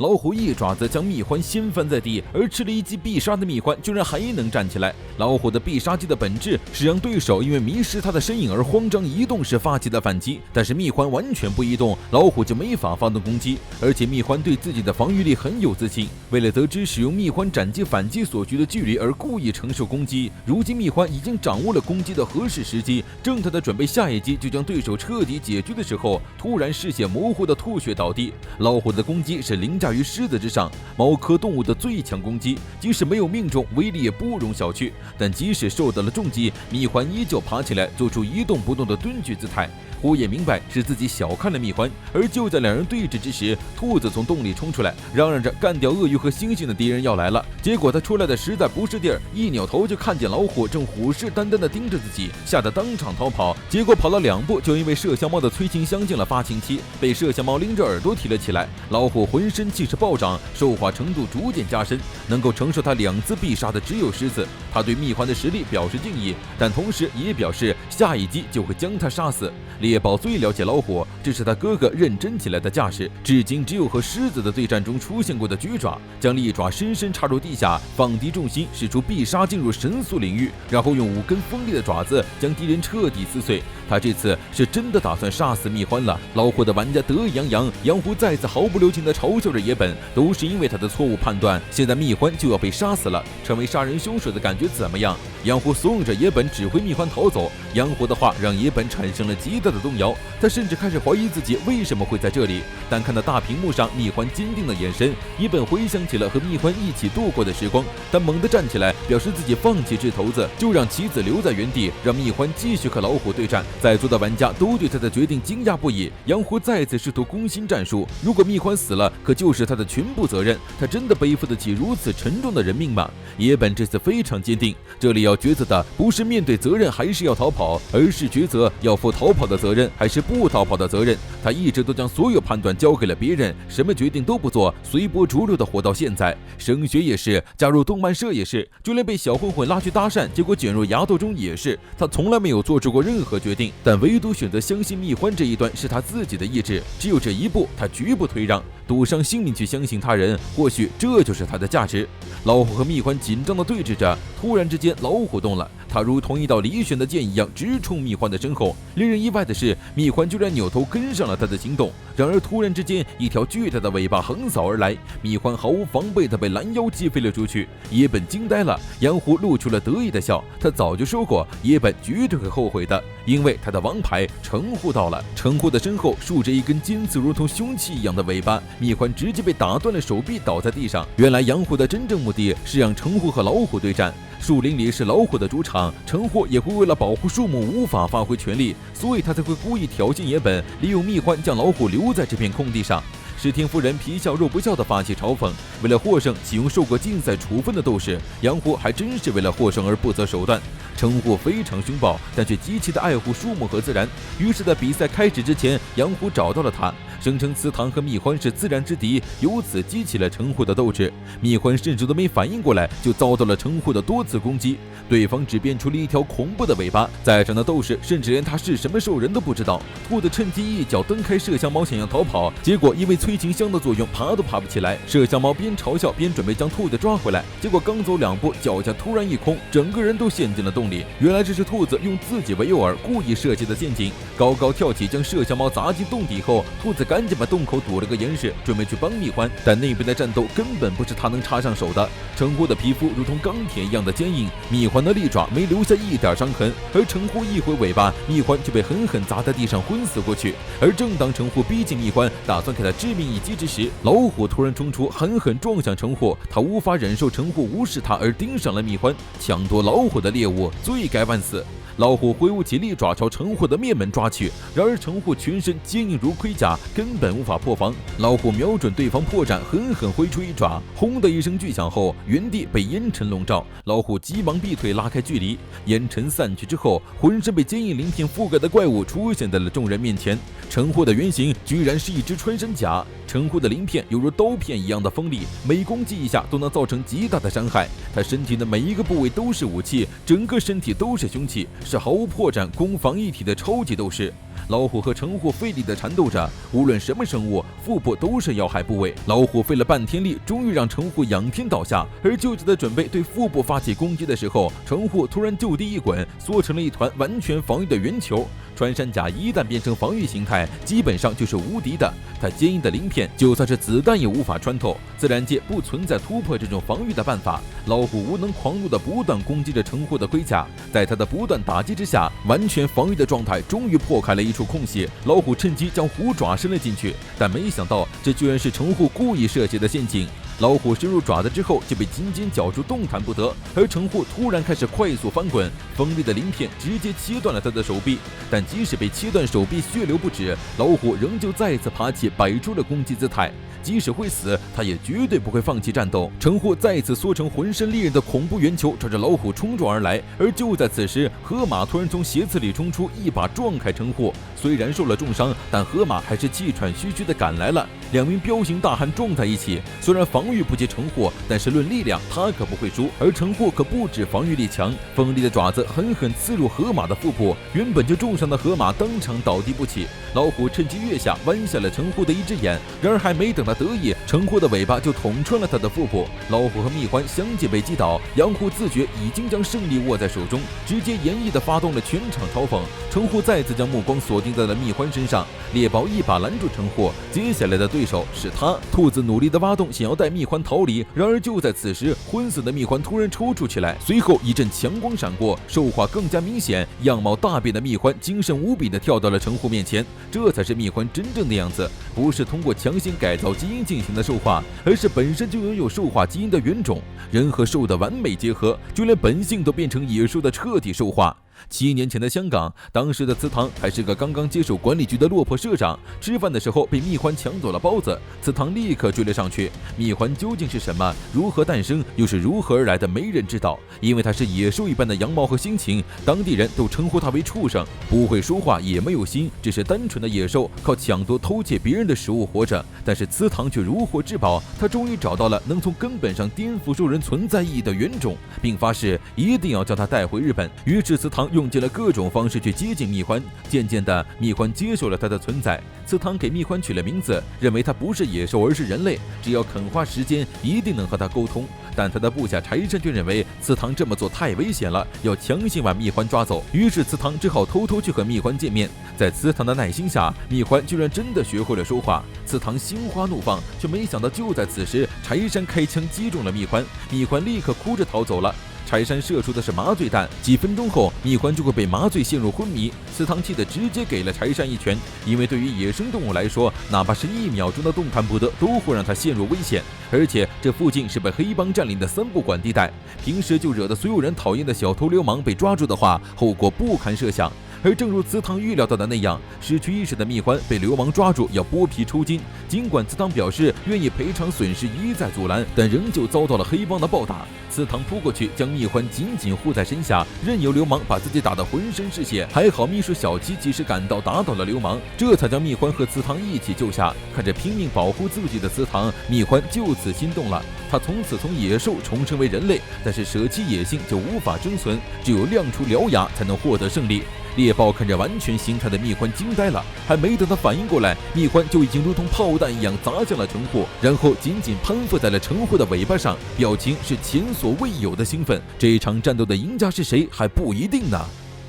老虎一爪子将蜜獾掀翻在地，而吃了一击必杀的蜜獾居然还能站起来。老虎的必杀技的本质是让对手因为迷失他的身影而慌张移动时发起的反击，但是蜜獾完全不移动，老虎就没法发动攻击。而且蜜獾对自己的防御力很有自信，为了得知使用蜜獾斩击反击所需的距离而故意承受攻击。如今蜜獾已经掌握了攻击的合适时机，正他的准备下一击就将对手彻底解决的时候，突然视线模糊的吐血倒地。老虎的攻击是凌驾于狮子之上，猫科动物的最强攻击，即使没有命中，威力也不容小觑。但即使受到了重击，蜜獾依旧爬起来，做出一动不动的蹲踞姿态。虎也明白是自己小看了蜜獾，而就在两人对峙之时，兔子从洞里冲出来，嚷嚷着干掉鳄鱼和猩猩的敌人要来了。结果他出来的实在不是地儿，一扭头就看见老虎正虎视眈眈地盯着自己，吓得当场逃跑。结果跑了2步，就因为麝香猫的催情香进了发情期，被麝香猫拎着耳朵提了起来。老虎浑身气势暴涨，兽化程度逐渐加深，能够承受他2次必杀的只有狮子。他对蜜獾的实力表示敬意，但同时也表示下一击就会将他杀死。猎豹最了解老虎，这是他哥哥认真起来的架势。至今只有和狮子的对战中出现过的举爪，将利爪深深插入地下，放低重心，使出必杀进入神速领域，然后用5根锋利的爪子将敌人彻底撕碎。他这次是真的打算杀死蜜獾了。老虎的玩家得意洋洋，杨虎再次毫不留情地嘲笑着野本，都是因为他的错误判断。现在蜜獾就要被杀死了，成为杀人凶手的感觉怎么样？杨虎怂恿着野本指挥蜜獾逃走，杨虎的话让野本产生了极大的动摇，他甚至开始怀疑自己为什么会在这里。但看到大屏幕上蜜獾坚定的眼神，野本回想起了和蜜獾一起度过的时光，他猛地站起来，表示自己放弃掷头子，就让棋子留在原地，让蜜獾继续和老虎对战。在座的玩家都对他的决定惊讶不已。杨虎再次试图攻心战术，如果蜜獾死了，可就是他的全部责任，他真的背负得起如此沉重的人命吗？野本这次非常坚定，这里要抉择的不是面对责任还是要逃跑，而是抉择要负逃跑的责任还是不逃跑的责任。他一直都将所有判断交给了别人，什么决定都不做，随波逐流的活到现在。升学也是，加入动漫社也是，就连被小混混拉去搭讪，结果卷入牙斗中也是。他从来没有做出过任何决定，但唯独选择相信蜜獾这一段是他自己的意志，只有这一步他绝不退让，赌上性命去相信他人，或许这就是他的价值。老虎和蜜獾紧张地对峙着，突然之间老虎动了，它如同一道离弦的箭一样直冲蜜獾的身后。令人意外的是，蜜獾居然扭头跟上了他的行动。然而突然之间，一条巨大的尾巴横扫而来，蜜獾毫无防备地被拦腰击飞了出去。野本惊呆了，杨虎露出了得意的笑。他早就说过，野本绝对会后悔的，因为他的王牌橙虎到了。橙虎的身后竖着一根尖刺如同凶器一样的尾巴，蜜獾直接被打断了手臂，倒在地上。原来杨虎的真正目的是让橙虎和老虎对战。树林里是老虎的主场，橙虎也会为了保护树木无法发挥全力，所以他才会故意挑衅野本，利用蜜獾将老虎留在这片空地上。石田夫人皮笑肉不笑地发起嘲讽，为了获胜启用受过竞赛处分的斗士，杨虎还真是为了获胜而不择手段。橙虎非常凶暴，但却极其的爱护树木和自然，于是在比赛开始之前，杨虎找到了他，声称祠堂和蜜獾是自然之敌，由此激起了橙虎的斗志。蜜獾甚至都没反应过来，就遭到了橙虎的多次攻击，对方只变出了一条恐怖的尾巴，在场的斗士甚至连他是什么兽人都不知道。兔子趁机一脚蹬开麝香猫，想要逃跑，结果因为催情香的作用，爬都爬不起来。麝香猫边嘲笑边准备将兔子抓回来，结果刚走2步，脚下突然一空，整个人都陷进了洞里。原来这是兔子用自己为诱饵，故意设计的陷阱。高高跳起将麝香猫砸进洞底后，兔子赶紧把洞口堵了个严实，准备去帮蜜獾，但那边的战斗根本不是他能插上手的。橙虎的皮肤如同钢铁一样的坚硬，蜜獾的利爪没留下一点伤痕，而橙虎一挥尾巴，蜜獾就被狠狠砸在地上昏死过去。而正当橙虎逼近蜜獾，打算给他致命一击之时，老虎突然冲出，狠狠撞向橙虎。他无法忍受橙虎无视他而盯上了蜜獾，抢夺老虎的猎物，罪该万死。老虎挥舞起利爪朝橙虎的面门抓去，然而橙虎全身坚硬如盔甲，根本无法破防。老虎瞄准对方破绽，狠狠挥出一爪，轰的一声巨响后，原地被烟尘笼罩。老虎急忙避退，拉开距离。烟尘散去之后，浑身被坚硬鳞片覆盖的怪物出现在了众人面前。橙虎的原型居然是一只穿山甲，橙虎的鳞片犹如刀片一样的锋利，每攻击一下都能造成极大的伤害。他身体的每一个部位都是武器，整个身体都是凶器，是毫无破绽、攻防一体的超级斗士。老虎和陈虎费力地缠斗着，无论什么生物，腹部都是要害部位。老虎费了半天力，终于让陈虎仰天倒下，而就在他准备对腹部发起攻击的时候，陈虎突然就地一滚，缩成了一团完全防御的圆球。穿山甲一旦变成防御形态，基本上就是无敌的。它坚硬的鳞片，就算是子弹也无法穿透。自然界不存在突破这种防御的办法。老虎无能狂怒地不断攻击着陈虎的盔甲，在他的不断打击之下，完全防御的状态终于破开了一处空隙。老虎趁机将虎爪伸了进去，但没想到这居然是陈虎故意设计的陷阱。老虎伸入爪子之后就被紧紧绞住，动弹不得。而陈虎突然开始快速翻滚，锋利的鳞片直接切断了他的手臂。但即使被切断手臂，血流不止，老虎仍旧再次爬起，摆出了攻击姿态。即使会死，他也绝对不会放弃战斗。陈虎再次缩成浑身利刃的恐怖圆球，朝着老虎冲撞而来。而就在此时，河马突然从鞋子里冲出，一把撞开陈虎。虽然受了重伤，但河马还是气喘吁吁地赶来了。两名彪形大汉撞在一起，虽然防御不及陈虎，但是论力量，他可不会输。而陈虎可不止防御力强，锋利的爪子狠狠刺入河马的腹部，原本就重伤的河马当场倒地不起。老虎趁机跃下，剜下了陈虎的一只眼。然而还没等他得意，陈虎的尾巴就捅穿了他的腹部。老虎和蜜獾相继被击倒，杨虎自觉已经将胜利握在手中，直接严厉地发动了全场嘲讽。陈虎再次将目光锁定在了蜜獾身上，猎豹一把拦住陈虎，接下来的对手是他。兔子努力地挖洞，想要带蜜獾逃离，然而就在此时，昏死的蜜獾突然抽搐起来，随后一阵强光闪过，兽化更加明显，样貌大变的蜜獾精神无比地跳到了陈虎面前。这才是蜜獾真正的样子，不是通过强行改造基因进行的兽化，而是本身就拥有兽化基因的原种，人和兽的完美结合，就连本性都变成野兽的彻底兽化。7年前的香港，当时的祠堂还是个刚刚接手管理局的落魄社长，吃饭的时候被蜜獾抢走了包子，祠堂立刻追了上去。蜜獾究竟是什么，如何诞生，又是如何而来的，没人知道，因为它是野兽一般的羊毛和心情，当地人都称呼它为畜生，不会说话，也没有心，只是单纯的野兽，靠抢夺偷窃别人的食物活着。但是祠堂却如获至宝，他终于找到了能从根本上颠覆兽人存在意义的原种，并发誓一定要将它带回日本。于是祠堂用尽了各种方式去接近蜜獾，渐渐的，蜜獾接受了它的存在。祠堂给蜜獾取了名字，认为它不是野兽，而是人类，只要肯花时间，一定能和它沟通。但他的部下柴山却认为祠堂这么做太危险了，要强行把蜜獾抓走。于是祠堂只好偷偷去和蜜獾见面。在祠堂的耐心下，蜜獾居然真的学会了说话。祠堂心花怒放，却没想到就在此时，柴山开枪击中了蜜獾，蜜獾立刻哭着逃走了。柴山射出的是麻醉弹，几分钟后，蜜獾就会被麻醉陷入昏迷。祠堂气得直接给了柴山一拳，因为对于野生动物来说，哪怕是1秒钟的动弹不得，都会让它陷入危险。而且这附近是被黑帮占领的3不管地带，平时就惹得所有人讨厌的小偷流氓被抓住的话，后果不堪设想。而正如祠堂预料到的那样，失去意识的蜜獾被流氓抓住，要剥皮抽筋。尽管祠堂表示愿意赔偿损失，一再阻拦，但仍旧遭到了黑帮的暴打。祠堂扑过去，将蜜獾紧紧护在身下，任由流氓把自己打得浑身是血。还好秘书小七及时赶到，打倒了流氓，这才将蜜獾和祠堂一起救下。看着拼命保护自己的祠堂，蜜獾就此心动了。他从此从野兽重生为人类，但是舍弃野性就无法生存，只有亮出獠牙才能获得胜利。猎豹看着完全形态的蜜獾惊呆了，还没等他反应过来，蜜獾就已经如同炮弹一样砸向了陈虎，然后紧紧攀附在了陈虎的尾巴上，表情是前所未有的兴奋。这一场战斗的赢家是谁还不一定呢。